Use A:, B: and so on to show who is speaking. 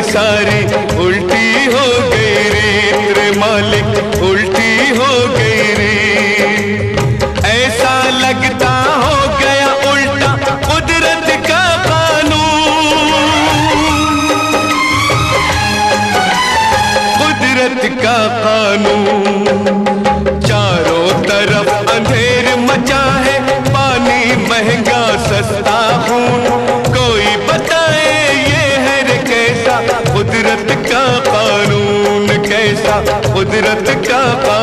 A: सारी उल्टी हो गई रे, रे मालिक उल्टी हो गई रे। ऐसा लगता हो गया उल्टा कुदरत का कानून, कुदरत का कानून। चारों तरफ अंधेर मचा है, पानी महंगा सस्ता खून। कोई बताए ये है रे कैसा कुदरत का कानून, कैसा कुदरत का कानून।